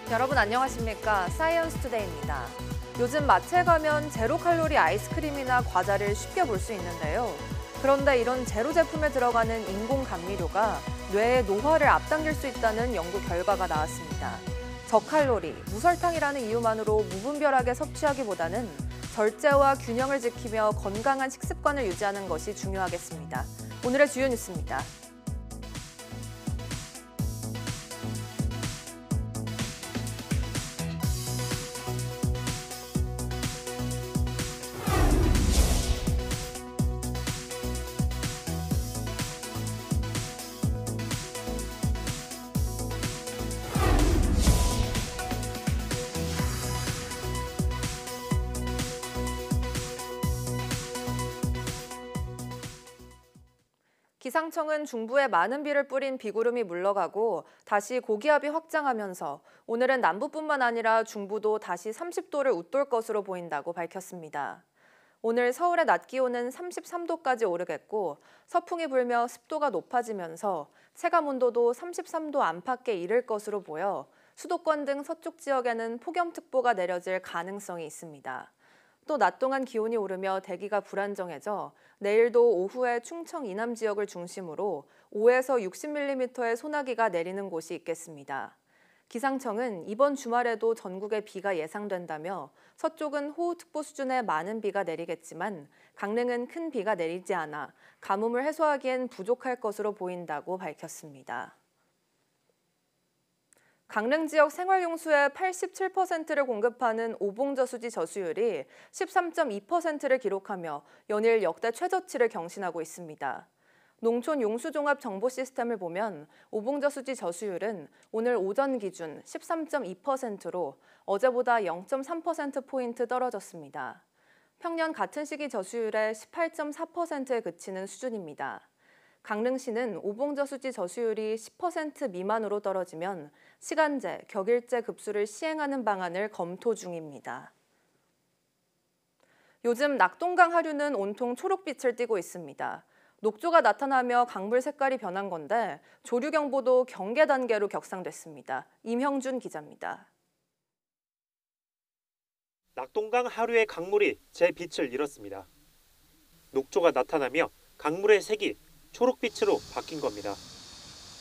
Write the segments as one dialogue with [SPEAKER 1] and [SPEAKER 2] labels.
[SPEAKER 1] 여러분 안녕하십니까? 사이언스 투데이입니다. 요즘 마트에 가면 제로 칼로리 아이스크림이나 과자를 쉽게 볼 수 있는데요. 그런데 이런 제로 제품에 들어가는 인공 감미료가 뇌의 노화를 앞당길 수 있다는 연구 결과가 나왔습니다. 저칼로리, 무설탕이라는 이유만으로 무분별하게 섭취하기보다는 절제와 균형을 지키며 건강한 식습관을 유지하는 것이 중요하겠습니다. 오늘의 주요 뉴스입니다. 기상청은 중부에 많은 비를 뿌린 비구름이 물러가고 다시 고기압이 확장하면서 오늘은 남부뿐만 아니라 중부도 다시 30도를 웃돌 것으로 보인다고 밝혔습니다. 오늘 서울의 낮 기온은 33도까지 오르겠고 서풍이 불며 습도가 높아지면서 체감온도도 33도 안팎에 이를 것으로 보여 수도권 등 서쪽 지역에는 폭염특보가 내려질 가능성이 있습니다. 또 낮 동안 기온이 오르며 대기가 불안정해져 내일도 오후에 충청 이남 지역을 중심으로 5에서 60mm의 소나기가 내리는 곳이 있겠습니다. 기상청은 이번 주말에도 전국에 비가 예상된다며 서쪽은 호우특보 수준의 많은 비가 내리겠지만 강릉은 큰 비가 내리지 않아 가뭄을 해소하기엔 부족할 것으로 보인다고 밝혔습니다. 강릉 지역 생활용수의 87%를 공급하는 오봉저수지 저수율이 13.2%를 기록하며 연일 역대 최저치를 경신하고 있습니다. 농촌 용수종합 정보 시스템을 보면 오봉저수지 저수율은 오늘 오전 기준 13.2%로 어제보다 0.3%포인트 떨어졌습니다. 평년 같은 시기 저수율의 18.4%에 그치는 수준입니다. 강릉시는 오봉저수지 저수율이 10% 미만으로 떨어지면 시간제, 격일제 급수를 시행하는 방안을 검토 중입니다. 요즘 낙동강 하류는 온통 초록빛을 띠고 있습니다. 녹조가 나타나며 강물 색깔이 변한 건데 조류경보도 경계 단계로 격상됐습니다. 임형준 기자입니다.
[SPEAKER 2] 낙동강 하류의 강물이 제 빛을 잃었습니다. 녹조가 나타나며 강물의 색이 초록빛으로 바뀐 겁니다.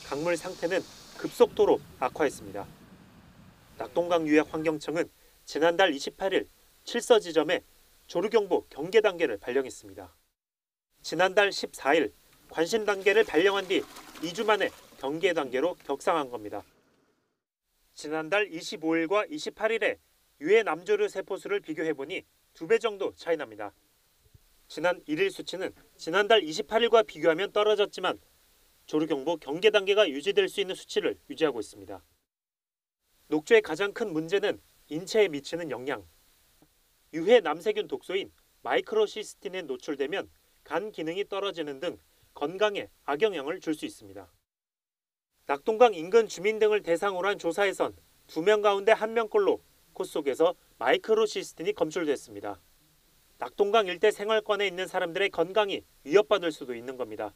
[SPEAKER 2] 강물 상태는 급속도로 악화했습니다. 낙동강 유역환경청은 지난달 28일 칠서 지점에 조류경보 경계 단계를 발령했습니다. 지난달 14일 관심 단계를 발령한 뒤 2주 만에 경계 단계로 격상한 겁니다. 지난달 25일과 28일에 유해 남조류 세포수를 비교해보니 2배 정도 차이 납니다. 지난 1일 수치는 지난달 28일과 비교하면 떨어졌지만 조류경보 경계 단계가 유지될 수 있는 수치를 유지하고 있습니다. 녹조의 가장 큰 문제는 인체에 미치는 영향. 유해 남세균 독소인 마이크로시스틴에 노출되면 간 기능이 떨어지는 등 건강에 악영향을 줄 수 있습니다. 낙동강 인근 주민 등을 대상으로 한 조사에선 2명 가운데 1명꼴로 코 속에서 마이크로시스틴이 검출됐습니다. 낙동강 일대 생활권에 있는 사람들의 건강이 위협받을 수도 있는 겁니다.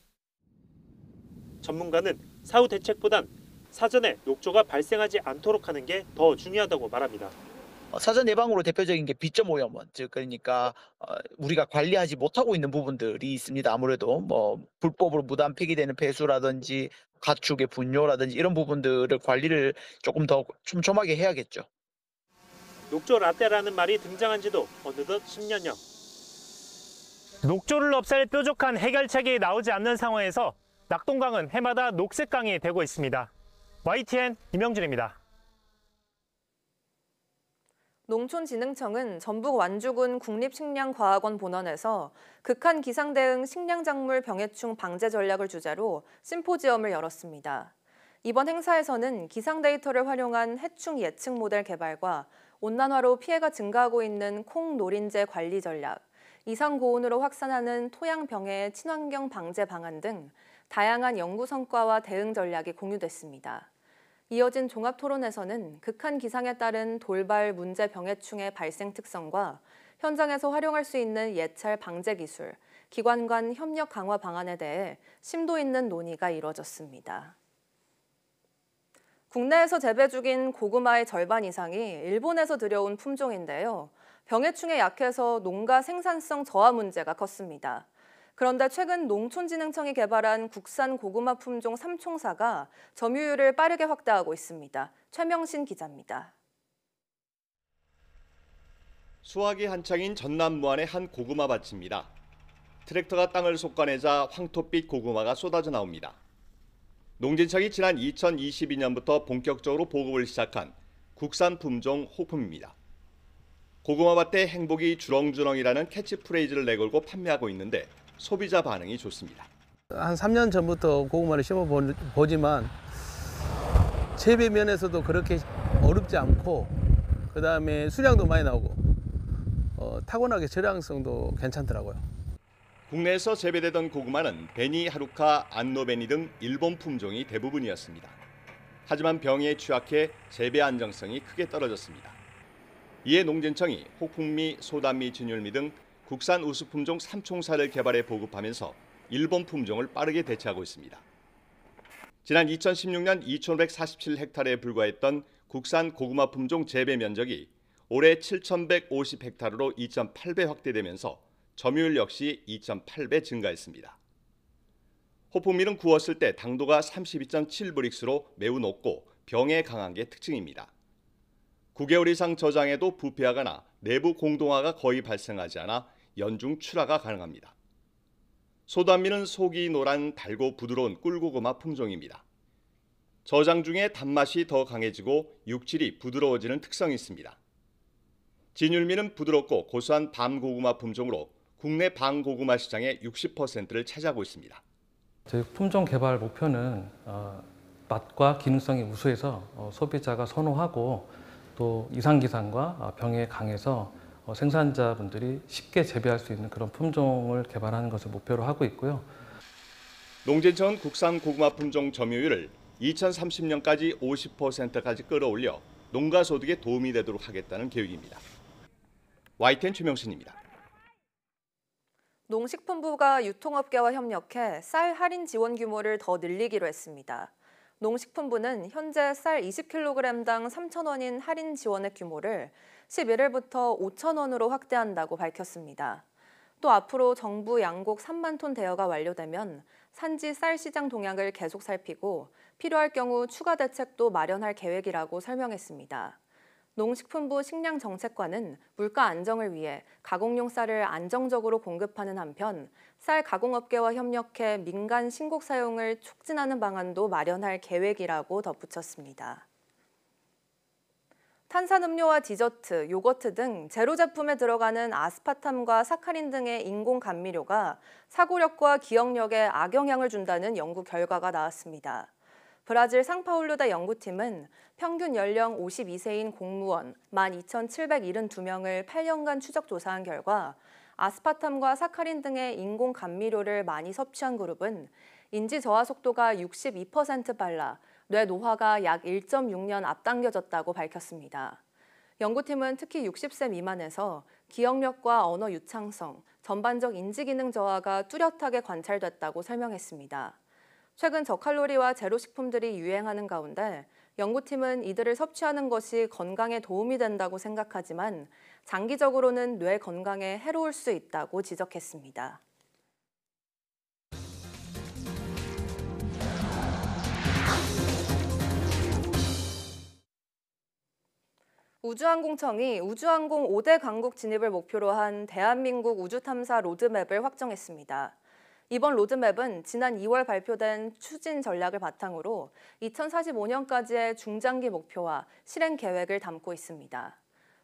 [SPEAKER 2] 전문가는 사후 대책보단 사전에 녹조가 발생하지 않도록 하는 게 더 중요하다고 말합니다.
[SPEAKER 3] 사전 예방으로 대표적인 게 비점 오염원, 즉 그러니까 우리가 관리하지 못하고 있는 부분들이 있습니다. 아무래도 불법으로 무단 폐기되는 폐수라든지 가축의 분뇨라든지 이런 부분들을 관리를 조금 더 촘촘하게 해야겠죠.
[SPEAKER 2] 녹조 라떼라는 말이 등장한 지도 어느덧 10년여.
[SPEAKER 4] 녹조를 없앨 뾰족한 해결책이 나오지 않는 상황에서 낙동강은 해마다 녹색강이 되고 있습니다. YTN 임영준입니다.
[SPEAKER 1] 농촌진흥청은 전북 완주군 국립식량과학원 본원에서 극한 기상 대응 식량작물 병해충 방제 전략을 주제로 심포지엄을 열었습니다. 이번 행사에서는 기상 데이터를 활용한 해충 예측 모델 개발과 온난화로 피해가 증가하고 있는 콩 노린재 관리 전략, 이상 고온으로 확산하는 토양 병해의 친환경 방제 방안 등 다양한 연구 성과와 대응 전략이 공유됐습니다. 이어진 종합토론에서는 극한 기상에 따른 돌발 문제 병해충의 발생 특성과 현장에서 활용할 수 있는 예찰 방제 기술, 기관 간 협력 강화 방안에 대해 심도 있는 논의가 이뤄졌습니다. 국내에서 재배 중인 고구마의 절반 이상이 일본에서 들여온 품종인데요. 병해충에 약해서 농가 생산성 저하 문제가 컸습니다. 그런데 최근 농촌진흥청이 개발한 국산 고구마 품종 3총사가 점유율을 빠르게 확대하고 있습니다. 최명신 기자입니다.
[SPEAKER 5] 수확이 한창인 전남 무안의 한 고구마 밭입니다. 트랙터가 땅을 솎아내자 황토빛 고구마가 쏟아져 나옵니다. 농진청이 지난 2022년부터 본격적으로 보급을 시작한 국산 품종 호품입니다. 고구마 밭에 행복이 주렁주렁이라는 캐치프레이즈를 내걸고 판매하고 있는데 소비자 반응이 좋습니다.
[SPEAKER 6] 한 3년 전부터 고구마를 심어보지만 재배 면에서도 그렇게 어렵지 않고 그다음에 수량도 많이 나오고 타고나게 저장성도 괜찮더라고요.
[SPEAKER 5] 국내에서 재배되던 고구마는 베니, 하루카, 안노베니 등 일본 품종이 대부분이었습니다. 하지만 병에 취약해 재배 안정성이 크게 떨어졌습니다. 이에 농진청이 혹풍미, 소단미, 진율미 등 국산 우수 품종 3총사를 개발해 보급하면서 일본 품종을 빠르게 대체하고 있습니다. 지난 2016년 2,147헥타르에 불과했던 국산 고구마 품종 재배 면적이 올해 7,150헥타르로 2.8배 확대되면서 점유율 역시 2.8배 증가했습니다. 호풍밀은 구웠을 때 당도가 32.7브릭스로 매우 높고 병에 강한 게 특징입니다. 9개월 이상 저장해도 부패하거나 내부 공동화가 거의 발생하지 않아 연중 출하가 가능합니다. 소단미는 속이 노란 달고 부드러운 꿀고구마 품종입니다. 저장 중에 단맛이 더 강해지고 육질이 부드러워지는 특성이 있습니다. 진율미는 부드럽고 고소한 밤고구마 품종으로 국내 밤고구마 시장의 60%를 차지하고 있습니다.
[SPEAKER 7] 저희 품종 개발 목표는 맛과 기능성이 우수해서 소비자가 선호하고 또 이상기상과 병에 강해서 생산자분들이 쉽게 재배할 수 있는 그런 품종을 개발하는 것을 목표로 하고 있고요.
[SPEAKER 5] 농진청은 국산 고구마 품종 점유율을 2030년까지 50%까지 끌어올려 농가 소득에 도움이 되도록 하겠다는 계획입니다. YTN 최명신입니다.
[SPEAKER 1] 농식품부가 유통업계와 협력해 쌀 할인 지원 규모를 더 늘리기로 했습니다. 농식품부는 현재 쌀 20kg당 3,000원인 할인 지원액 규모를 11일부터 5,000원으로 확대한다고 밝혔습니다. 또 앞으로 정부 양곡 3만 톤 대여가 완료되면 산지 쌀 시장 동향을 계속 살피고 필요할 경우 추가 대책도 마련할 계획이라고 설명했습니다. 농식품부 식량정책과는 물가 안정을 위해 가공용 쌀을 안정적으로 공급하는 한편 쌀 가공업계와 협력해 민간 신곡 사용을 촉진하는 방안도 마련할 계획이라고 덧붙였습니다. 탄산음료와 디저트, 요거트 등 제로 제품에 들어가는 아스파탐과 사카린 등의 인공 감미료가 사고력과 기억력에 악영향을 준다는 연구 결과가 나왔습니다. 브라질 상파울루대 연구팀은 평균 연령 52세인 공무원 12,772명을 8년간 추적 조사한 결과 아스파탐과 사카린 등의 인공 감미료를 많이 섭취한 그룹은 인지 저하 속도가 62% 빨라 뇌 노화가 약 1.6년 앞당겨졌다고 밝혔습니다. 연구팀은 특히 60세 미만에서 기억력과 언어 유창성, 전반적 인지 기능 저하가 뚜렷하게 관찰됐다고 설명했습니다. 최근 저칼로리와 제로 식품들이 유행하는 가운데 연구팀은 이들을 섭취하는 것이 건강에 도움이 된다고 생각하지만 장기적으로는 뇌 건강에 해로울 수 있다고 지적했습니다. 우주항공청이 우주항공 5대 강국 진입을 목표로 한 대한민국 우주탐사 로드맵을 확정했습니다. 이번 로드맵은 지난 2월 발표된 추진 전략을 바탕으로 2045년까지의 중장기 목표와 실행 계획을 담고 있습니다.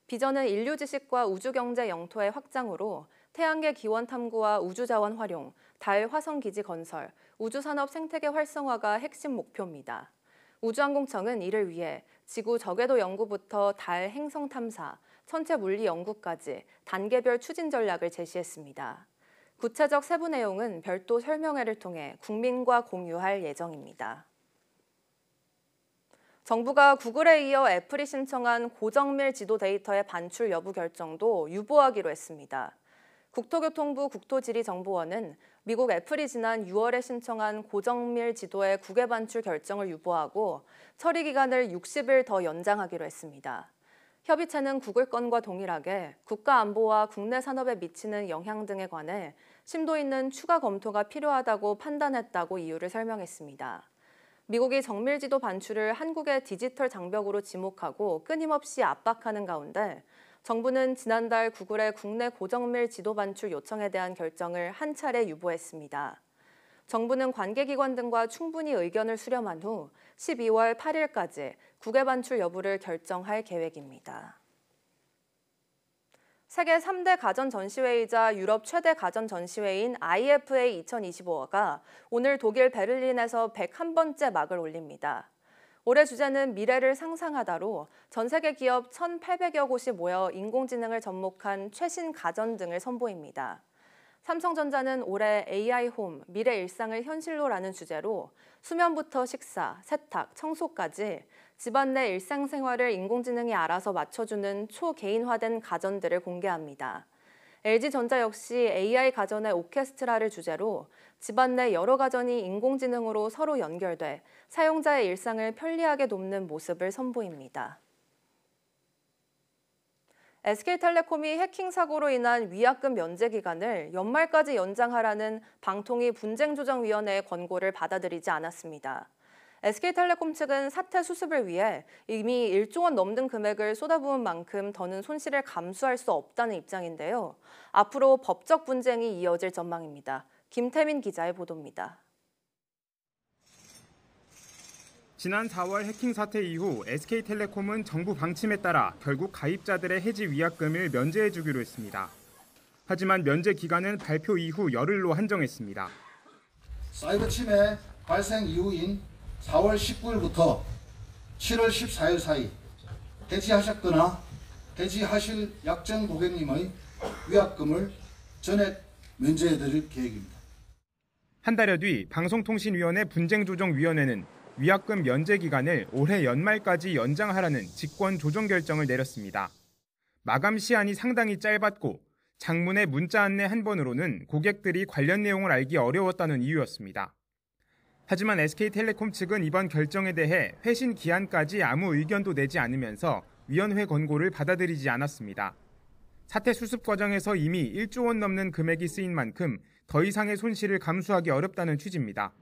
[SPEAKER 1] 비전은 인류 지식과 우주 경제 영토의 확장으로 태양계 기원 탐구와 우주 자원 활용, 달 화성 기지 건설, 우주 산업 생태계 활성화가 핵심 목표입니다. 우주항공청은 이를 위해 지구 저궤도 연구부터 달 행성 탐사, 천체 물리 연구까지 단계별 추진 전략을 제시했습니다. 구체적 세부 내용은 별도 설명회를 통해 국민과 공유할 예정입니다. 정부가 구글에 이어 애플이 신청한 고정밀 지도 데이터의 반출 여부 결정도 유보하기로 했습니다. 국토교통부 국토지리정보원은 미국 애플이 지난 6월에 신청한 고정밀 지도의 국외 반출 결정을 유보하고 처리 기간을 60일 더 연장하기로 했습니다. 협의체는 구글 건과 동일하게 국가 안보와 국내 산업에 미치는 영향 등에 관해 심도 있는 추가 검토가 필요하다고 판단했다고 이유를 설명했습니다. 미국이 정밀지도 반출을 한국의 디지털 장벽으로 지목하고 끊임없이 압박하는 가운데 정부는 지난달 구글의 국내 고정밀 지도 반출 요청에 대한 결정을 한 차례 유보했습니다. 정부는 관계기관 등과 충분히 의견을 수렴한 후 12월 8일까지 국외 반출 여부를 결정할 계획입니다. 세계 3대 가전 전시회이자 유럽 최대 가전 전시회인 IFA 2025가 오늘 독일 베를린에서 101번째 막을 올립니다. 올해 주제는 미래를 상상하다로 전 세계 기업 1,800여 곳이 모여 인공지능을 접목한 최신 가전 등을 선보입니다. 삼성전자는 올해 AI 홈, 미래 일상을 현실로라는 주제로 수면부터 식사, 세탁, 청소까지 집안 내 일상생활을 인공지능이 알아서 맞춰주는 초개인화된 가전들을 공개합니다. LG전자 역시 AI 가전의 오케스트라를 주제로 집안 내 여러 가전이 인공지능으로 서로 연결돼 사용자의 일상을 편리하게 돕는 모습을 선보입니다. SK텔레콤이 해킹 사고로 인한 위약금 면제 기간을 연말까지 연장하라는 방통위 분쟁조정위원회의 권고를 받아들이지 않았습니다. SK텔레콤 측은 사태 수습을 위해 이미 1조 원 넘는 금액을 쏟아부은 만큼 더는 손실을 감수할 수 없다는 입장인데요. 앞으로 법적 분쟁이 이어질 전망입니다. 김태민 기자의 보도입니다.
[SPEAKER 8] 지난 4월 해킹 사태 이후 SK텔레콤은 정부 방침에 따라 결국 가입자들의 해지 위약금을 면제해주기로 했습니다. 하지만 면제 기간은 발표 이후 열흘로 한정했습니다.
[SPEAKER 9] 사이버 침해 발생 이후인 4월 19일부터 7월 14일 사이 해지하셨거나 해지하실 약정 고객님의 위약금을 전액 면제해드릴 계획입니다.
[SPEAKER 8] 한 달여 뒤 방송통신위원회 분쟁조정위원회는 위약금 면제 기간을 올해 연말까지 연장하라는 직권 조정 결정을 내렸습니다. 마감 시한이 상당히 짧았고 장문의 문자 안내 한 번으로는 고객들이 관련 내용을 알기 어려웠다는 이유였습니다. 하지만 SK텔레콤 측은 이번 결정에 대해 회신 기한까지 아무 의견도 내지 않으면서 위원회 권고를 받아들이지 않았습니다. 사태 수습 과정에서 이미 1조 원 넘는 금액이 쓰인 만큼 더 이상의 손실을 감수하기 어렵다는 취지입니다.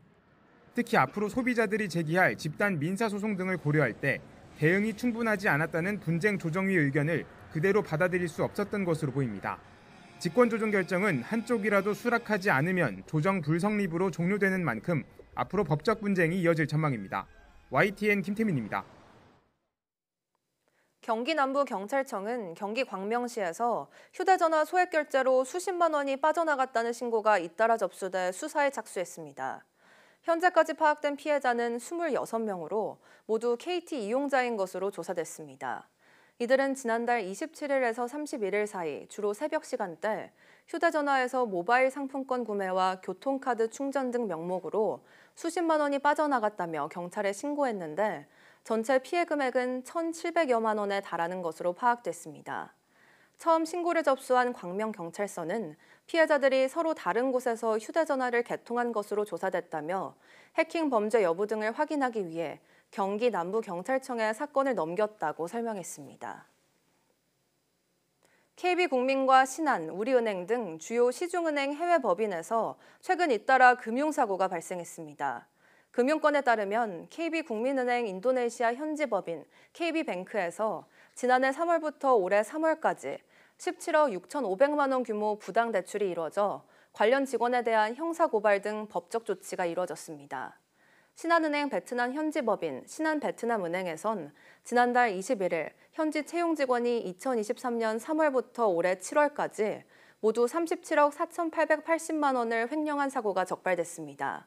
[SPEAKER 8] 특히 앞으로 소비자들이 제기할 집단 민사소송 등을 고려할 때 대응이 충분하지 않았다는 분쟁조정위 의견을 그대로 받아들일 수 없었던 것으로 보입니다. 직권조정 결정은 한쪽이라도 수락하지 않으면 조정 불성립으로 종료되는 만큼 앞으로 법적 분쟁이 이어질 전망입니다. YTN 김태민입니다.
[SPEAKER 1] 경기 남부경찰청은 경기 광명시에서 휴대전화 소액 결제로 수십만 원이 빠져나갔다는 신고가 잇따라 접수돼 수사에 착수했습니다. 현재까지 파악된 피해자는 26명으로 모두 KT 이용자인 것으로 조사됐습니다. 이들은 지난달 27일에서 31일 사이 주로 새벽 시간대 휴대전화에서 모바일 상품권 구매와 교통카드 충전 등 명목으로 수십만 원이 빠져나갔다며 경찰에 신고했는데 전체 피해 금액은 1,700여만 원에 달하는 것으로 파악됐습니다. 처음 신고를 접수한 광명경찰서는 피해자들이 서로 다른 곳에서 휴대전화를 개통한 것으로 조사됐다며 해킹 범죄 여부 등을 확인하기 위해 경기 남부경찰청에 사건을 넘겼다고 설명했습니다. KB국민과 신한, 우리은행 등 주요 시중은행 해외 법인에서 최근 잇따라 금융사고가 발생했습니다. 금융권에 따르면 KB국민은행 인도네시아 현지 법인 KB뱅크에서 지난해 3월부터 올해 3월까지 17억 6,500만 원 규모 부당 대출이 이뤄져 관련 직원에 대한 형사고발 등 법적 조치가 이뤄졌습니다. 신한은행 베트남 현지 법인 신한베트남은행에선 지난달 21일 현지 채용 직원이 2023년 3월부터 올해 7월까지 모두 37억 4,880만 원을 횡령한 사고가 적발됐습니다.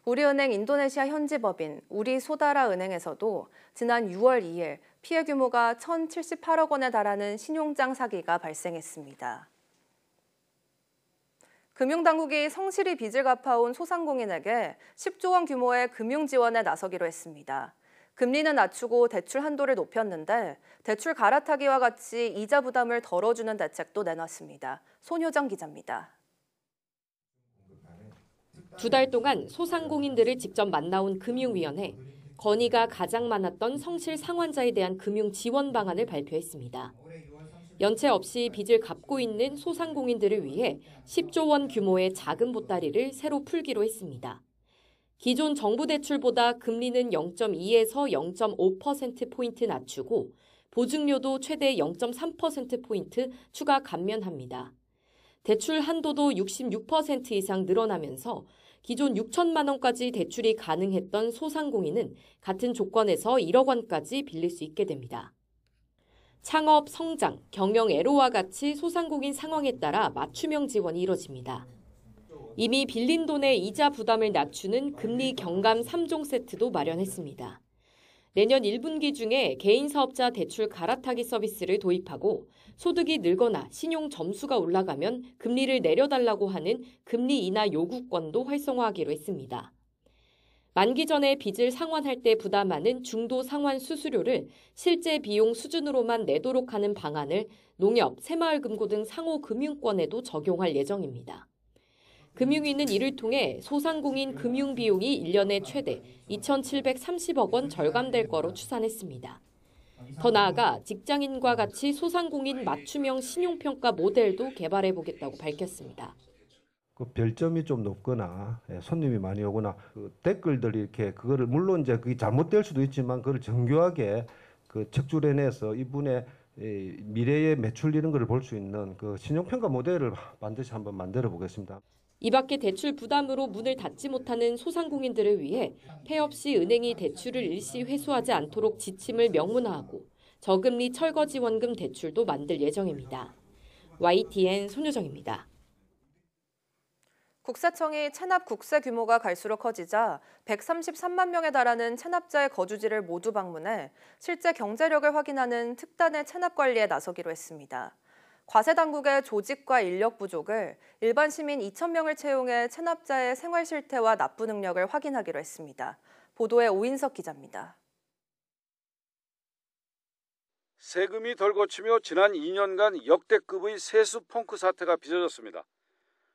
[SPEAKER 1] 우리은행 인도네시아 현지 법인 우리소다라은행에서도 지난 6월 2일 피해 규모가 1,078억 원에 달하는 신용장 사기가 발생했습니다. 금융당국이 성실히 빚을 갚아온 소상공인에게 10조 원 규모의 금융 지원에 나서기로 했습니다. 금리는 낮추고 대출 한도를 높였는데 대출 갈아타기와 같이 이자 부담을 덜어주는 대책도 내놨습니다. 손효정 기자입니다.
[SPEAKER 10] 2달 동안 소상공인들을 직접 만나온 금융위원회, 건의가 가장 많았던 성실 상환자에 대한 금융 지원 방안을 발표했습니다. 연체 없이 빚을 갚고 있는 소상공인들을 위해 10조 원 규모의 자금 보따리를 새로 풀기로 했습니다. 기존 정부 대출보다 금리는 0.2에서 0.5%포인트 낮추고 보증료도 최대 0.3%포인트 추가 감면합니다. 대출 한도도 66% 이상 늘어나면서 기존 6천만 원까지 대출이 가능했던 소상공인은 같은 조건에서 1억 원까지 빌릴 수 있게 됩니다. 창업, 성장, 경영 애로와 같이 소상공인 상황에 따라 맞춤형 지원이 이뤄집니다. 이미 빌린 돈의 이자 부담을 낮추는 금리 경감 3종 세트도 마련했습니다. 내년 1분기 중에 개인 사업자 대출 갈아타기 서비스를 도입하고 소득이 늘거나 신용 점수가 올라가면 금리를 내려달라고 하는 금리 인하 요구권도 활성화하기로 했습니다. 만기 전에 빚을 상환할 때 부담하는 중도 상환 수수료를 실제 비용 수준으로만 내도록 하는 방안을 농협, 새마을금고 등 상호 금융권에도 적용할 예정입니다. 금융위는 이를 통해 소상공인 금융 비용이 1년에 최대 2,730억 원 절감될 거로 추산했습니다. 더 나아가 직장인과 같이 소상공인 맞춤형 신용평가 모델도 개발해보겠다고 밝혔습니다.
[SPEAKER 11] 그 별점이 좀 높거나 손님이 많이 오거나 그 댓글들이 이렇게 그거를 물론 이제 그게 잘못될 수도 있지만 그걸 정교하게 그 척줄해내서 이분의 미래의 매출 이런 걸 볼 수 있는 그 신용평가 모델을 반드시 한번 만들어 보겠습니다.
[SPEAKER 10] 이 밖에 대출 부담으로 문을 닫지 못하는 소상공인들을 위해 폐업 시 은행이 대출을 일시 회수하지 않도록 지침을 명문화하고 저금리 철거지원금 대출도 만들 예정입니다. YTN 손효정입니다.
[SPEAKER 1] 국세청이 체납 국세 규모가 갈수록 커지자 133만 명에 달하는 체납자의 거주지를 모두 방문해 실제 경제력을 확인하는 특단의 체납 관리에 나서기로 했습니다. 과세 당국의 조직과 인력 부족을 일반 시민 2,000명을 채용해 체납자의 생활 실태와 납부 능력을 확인하기로 했습니다. 보도에 오인석 기자입니다.
[SPEAKER 12] 세금이 덜 걷히며 지난 2년간 역대급의 세수 펑크 사태가 빚어졌습니다.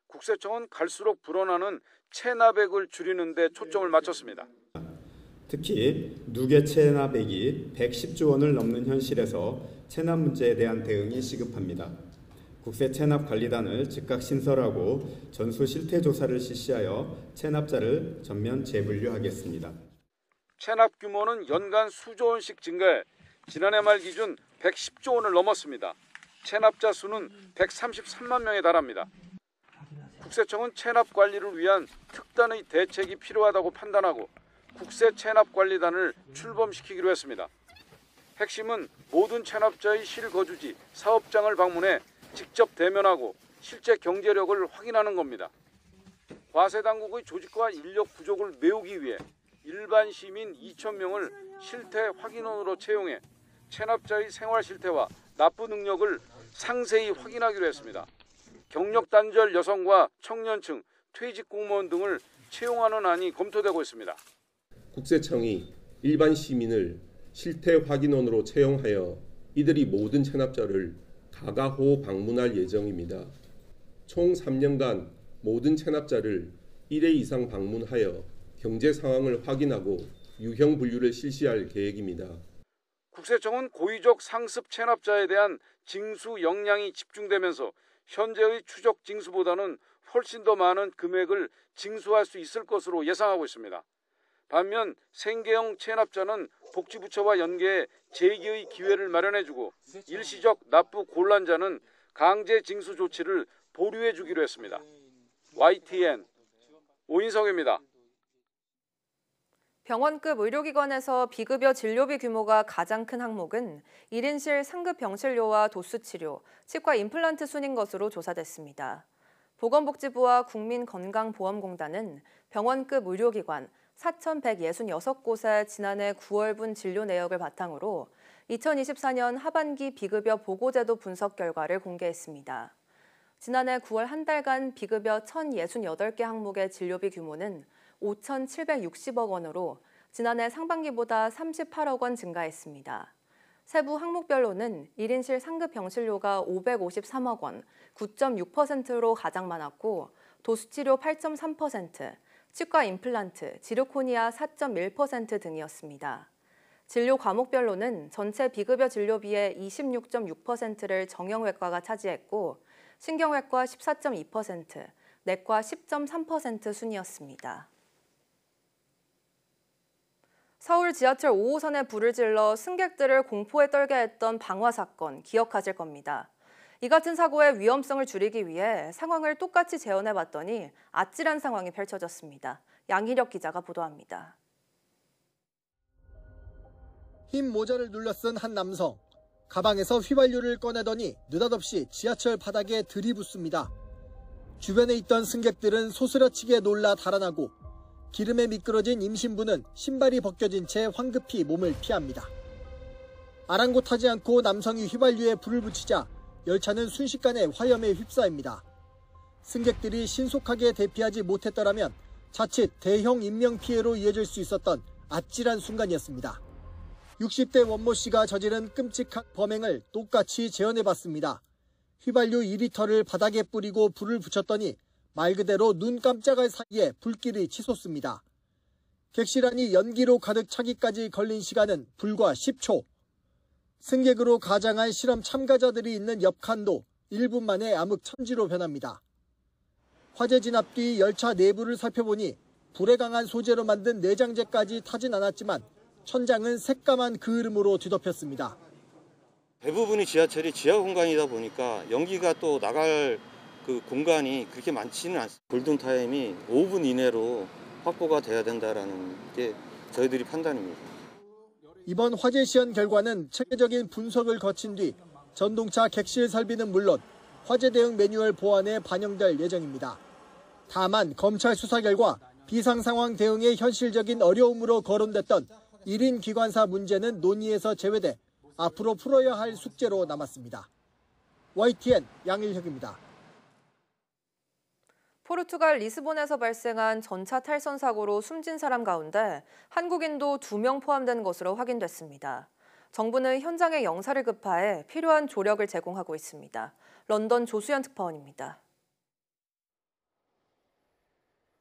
[SPEAKER 12] 국세청은 갈수록 불어나는 체납액을 줄이는 데 초점을 맞췄습니다.
[SPEAKER 13] 특히 누계 체납액이 110조 원을 넘는 현실에서 체납 문제에 대한 대응이 시급합니다. 국세 체납 관리단을 즉각 신설하고 전수 실태 조사를 실시하여 체납자를 전면 재분류하겠습니다.
[SPEAKER 12] 체납 규모는 연간 수조 원씩 증가해 지난해 말 기준 110조 원을 넘었습니다. 체납자 수는 133만 명에 달합니다. 국세청은 체납 관리를 위한 특단의 대책이 필요하다고 판단하고 국세 체납 관리단을 출범시키기로 했습니다. 핵심은 모든 체납자의 실거주지, 사업장을 방문해 직접 대면하고 실제 경제력을 확인하는 겁니다. 과세 당국의 조직과 인력 부족을 메우기 위해 일반 시민 2,000명을 실태 확인원으로 채용해 체납자의 생활 실태와 납부 능력을 상세히 확인하기로 했습니다. 경력 단절 여성과 청년층, 퇴직 공무원 등을 채용하는 안이 검토되고 있습니다.
[SPEAKER 14] 국세청이 일반 시민을 실태 확인원으로 채용하여 이들이 모든 체납자를 가가호 방문할 예정입니다. 총 3년간 모든 체납자를 1회 이상 방문하여 경제 상황을 확인하고 유형 분류를 실시할 계획입니다.
[SPEAKER 12] 국세청은 고의적 상습 체납자에 대한 징수 역량이 집중되면서 현재의 추적 징수보다는 훨씬 더 많은 금액을 징수할 수 있을 것으로 예상하고 있습니다. 반면 생계형 체납자는 복지부처와 연계해 재기의 기회를 마련해주고 일시적 납부 곤란자는 강제 징수 조치를 보류해주기로 했습니다. YTN 오인석입니다.
[SPEAKER 1] 병원급 의료기관에서 비급여 진료비 규모가 가장 큰 항목은 1인실 상급 병실료와 도수치료, 치과 임플란트 순인 것으로 조사됐습니다. 보건복지부와 국민건강보험공단은 병원급 의료기관 4,166곳의 지난해 9월분 진료 내역을 바탕으로 2024년 하반기 비급여 보고제도 분석 결과를 공개했습니다. 지난해 9월 한 달간 비급여 1,068개 항목의 진료비 규모는 5,760억 원으로 지난해 상반기보다 38억 원 증가했습니다. 세부 항목별로는 1인실 상급 병실료가 553억 원, 9.6%로 가장 많았고 도수치료 8.3%, 치과 임플란트, 지르코니아 4.1% 등이었습니다. 진료 과목별로는 전체 비급여 진료비의 26.6%를 정형외과가 차지했고 신경외과 14.2%, 내과 10.3% 순이었습니다. 서울 지하철 5호선에 불을 질러 승객들을 공포에 떨게 했던 방화 사건 기억하실 겁니다. 이 같은 사고의 위험성을 줄이기 위해 상황을 똑같이 재현해봤더니 아찔한 상황이 펼쳐졌습니다. 양희력 기자가 보도합니다.
[SPEAKER 15] 흰 모자를 눌러 쓴 한 남성. 가방에서 휘발유를 꺼내더니 느닷없이 지하철 바닥에 들이붓습니다. 주변에 있던 승객들은 소스라치게 놀라 달아나고 기름에 미끄러진 임신부는 신발이 벗겨진 채 황급히 몸을 피합니다. 아랑곳하지 않고 남성이 휘발유에 불을 붙이자 열차는 순식간에 화염에 휩싸입니다. 승객들이 신속하게 대피하지 못했더라면 자칫 대형 인명피해로 이어질 수 있었던 아찔한 순간이었습니다. 60대 원모 씨가 저지른 끔찍한 범행을 똑같이 재현해봤습니다. 휘발유 2리터를 바닥에 뿌리고 불을 붙였더니 말 그대로 눈 깜짝할 사이에 불길이 치솟습니다. 객실 안이 연기로 가득 차기까지 걸린 시간은 불과 10초. 승객으로 가장한 실험 참가자들이 있는 옆 칸도 1분 만에 암흑천지로 변합니다. 화재 진압 뒤 열차 내부를 살펴보니 불에 강한 소재로 만든 내장재까지 타진 않았지만 천장은 새까만 그을음으로 뒤덮였습니다.
[SPEAKER 16] 대부분이 지하철이 지하 공간이다 보니까 연기가 또 나갈 그 공간이 그렇게 많지는 않습니다. 골든타임이 5분 이내로 확보가 돼야 된다는 게 저희들이 판단입니다.
[SPEAKER 15] 이번 화재 시연 결과는 체계적인 분석을 거친 뒤 전동차 객실 설비는 물론 화재 대응 매뉴얼 보완에 반영될 예정입니다. 다만 검찰 수사 결과 비상 상황 대응의 현실적인 어려움으로 거론됐던 1인 기관사 문제는 논의에서 제외돼 앞으로 풀어야 할 숙제로 남았습니다. YTN 양일혁입니다.
[SPEAKER 1] 포르투갈 리스본에서 발생한 전차 탈선 사고로 숨진 사람 가운데 한국인도 2명 포함된 것으로 확인됐습니다. 정부는 현장에 영사를 급파해 필요한 조력을 제공하고 있습니다. 런던 조수연 특파원입니다.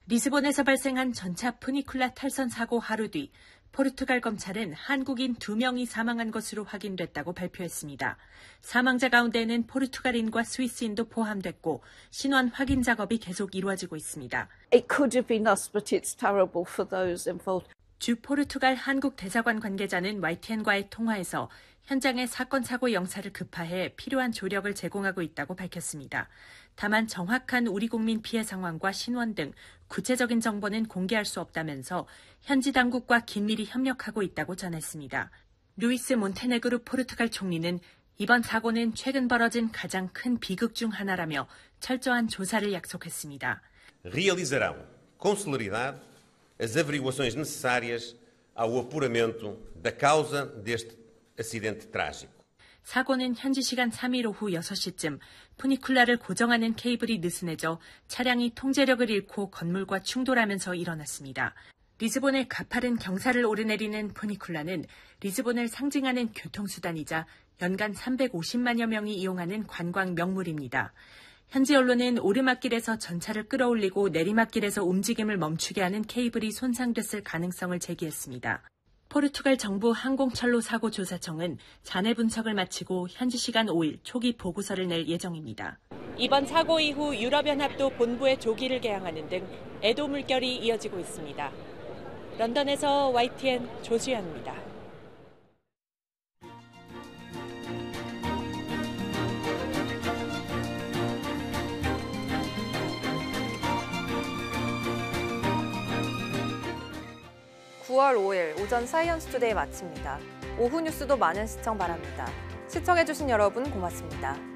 [SPEAKER 17] 리스본에서 발생한 전차 푸니쿨라 탈선 사고 하루 뒤 포르투갈 검찰은 한국인 2명이 사망한 것으로 확인됐다고 발표했습니다. 사망자 가운데는 포르투갈인과 스위스인도 포함됐고 신원 확인 작업이 계속 이루어지고 있습니다.
[SPEAKER 18] It could have been us, but it's terrible for those involved.
[SPEAKER 17] 주 포르투갈 한국 대사관 관계자는 YTN과의 통화에서 현장에 사건 사고 영사를 급파해 필요한 조력을 제공하고 있다고 밝혔습니다. 다만 정확한 우리 국민 피해 상황과 신원 등 구체적인 정보는 공개할 수 없다면서 현지 당국과 긴밀히 협력하고 있다고 전했습니다. 루이스 몬테네그루 포르투갈 총리는 이번 사고는 최근 벌어진 가장 큰 비극 중 하나라며 철저한 조사를 약속했습니다.
[SPEAKER 19] Realizarão com celeridade as averiguações necessárias ao apuramento da causa deste acidente trágico.
[SPEAKER 17] 사고는 현지 시간 3일 오후 6시쯤 푸니쿨라를 고정하는 케이블이 느슨해져 차량이 통제력을 잃고 건물과 충돌하면서 일어났습니다. 리스본의 가파른 경사를 오르내리는 푸니쿨라는 리스본을 상징하는 교통수단이자 연간 350만여 명이 이용하는 관광 명물입니다. 현지 언론은 오르막길에서 전차를 끌어올리고 내리막길에서 움직임을 멈추게 하는 케이블이 손상됐을 가능성을 제기했습니다. 포르투갈 정부 항공철로 사고조사청은 잔해 분석을 마치고 현지 시간 5일 초기 보고서를 낼 예정입니다. 이번 사고 이후 유럽연합도 본부의 조기를 개항하는 등 애도 물결이 이어지고 있습니다. 런던에서 YTN 조수연입니다.
[SPEAKER 1] (9월 5일) 오전 사이언스 투데이 마칩니다. 오후 뉴스도 많은 시청 바랍니다. 시청해주신 여러분 고맙습니다.